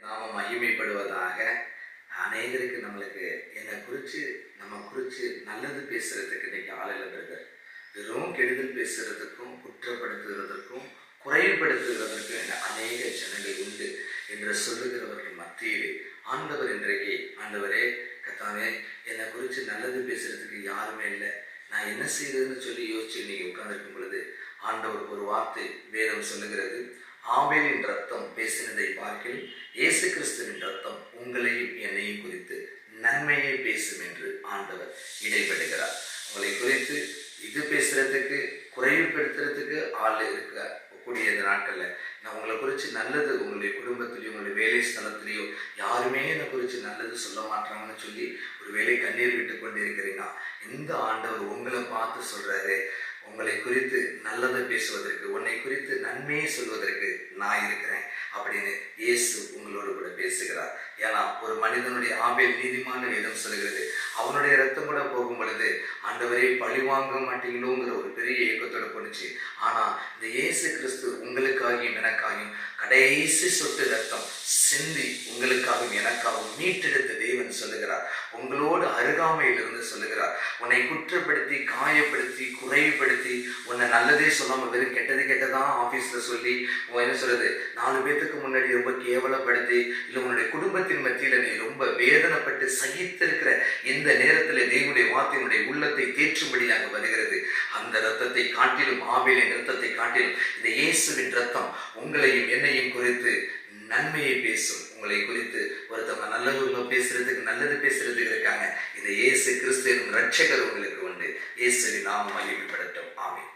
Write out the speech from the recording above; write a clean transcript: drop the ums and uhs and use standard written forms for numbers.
நாம மகிமைப்படுவதாக. அநேகருக்கு நம்மளுக்கு என்னை குறித்து நம்ம குறித்து நல்லது பேசுறதுக்கு இன்னைக்கு ஆளில் பிரதர். வெறும் கெடுதல் பேசுறதுக்கும் குற்றப்படுத்துகிறதுக்கும் குறைவுபடுத்துகிறதற்கும் அநேக ஜனங்கள் உண்டு என்று சொல்லுகிறவர்கள் மத்தியிலே ஆண்டவர் இன்றைக்கு, ஆண்டவரே கத்தாவே என்னை குறித்து நல்லது பேசுறதுக்கு யாருமே இல்லை, நான் என்ன செய்யறதுன்னு சொல்லி யோசிச்சு இன்னைக்கு உட்கார்ந்துருக்கும் பொழுது ஆண்டவர் ஒரு வார்த்தை வேதம் சொல்லுகிறது, ஆபேலின் ரத்தம் பேசினதை பார்க்கில் இயேசு கிறிஸ்துவின் ரத்தம் உங்களையும் என்னையும் குறித்து நன்மையை பேசும் என்று ஆண்டவர் இடைபெறுகிறார். உங்களை குறித்து இது பேசுறதுக்கு குறைவுபடுத்துறதுக்கு ஆள் இருக்க கூடிய இந்த நாட்கள்ல நான் உங்களை குறித்து நல்லது உங்களுடைய குடும்பத்திலையும் உங்களுடைய வேலை ஸ்தலத்திலையோ யாருமே என்னை குறித்து நல்லது சொல்ல மாட்டாங்கன்னு சொல்லி ஒரு வேலை கண்ணீர் விட்டு கொண்டு இருக்கிறீங்க. இந்த ஆண்டவர் உங்களை பார்த்து சொல்றாரு, உங்களை குறித்து நல்லதை பேசுவதற்கு, உன்னை குறித்து நன்மையை சொல்வதற்கு நான் இருக்கிறேன் அப்படின்னு இயேசு உங்களோடு கூட பேசுகிறார். ஏன்னா ஒரு மனிதனுடைய ஆபேல் நீதிமான வேதம் சொல்கிறது, அவனுடைய ரத்தம் கூட போகும் பொழுது ஆண்டவரை பழி வாங்க மாட்டீங்களோங்கிற ஒரு பெரிய ஏக்கத்தோட போனுச்சு. ஆனா இந்த இயேசு கிறிஸ்து உங்களுக்காகியும் எனக்காகியும் கடைசி சொட்டு ரத்தம் சிந்தி உங்களுக்காகவும் எனக்காகவும் மீட்டெடுத்த தேவன் சொல்லுகிறார். உங்களோடு அருகாமையிலிருந்து சொல்லுகிறார், உன்னை குற்றப்படுத்தி காயப்படுத்தி குறைவுபடுத்தி உன்னை நல்லதே சொல்லாம வெறும் கெட்டது கெட்டதான் ஆபீஸ்ல சொல்லி என்ன சொல்றது 4 பேத்துக்கு முன்னாடி ரொம்ப கேவலப்படுத்தி இல்லை உன்னுடைய குடும்பத்தின் மத்தியில நீ ரொம்ப வேதனைப்பட்டு சகித்திருக்கிற இந்த நேரத்துல தேவனுடைய வார்த்தையினுடைய உள்ளத்தை தேற்றும்படியாக வருகிறது. அந்த ரத்தத்தை காட்டிலும், ஆபேலின் ரத்தத்தை காட்டிலும் இந்த இயேசுவின் ரத்தம் உங்களையும் என்னையும் குறித்து நன்மையை பேசும். உங்களை குறித்து ஒருத்தவங்க நல்லவங்க பேசுறதுக்கு நல்லது பேசுறதுக்கு இருக்காங்க. இந்த இயேசு கிறிஸ்து ரட்சகர் உங்களுக்கு உண்டு. இயேசுவின் நாமம் மகிமைப்படட்டும். ஆமென்.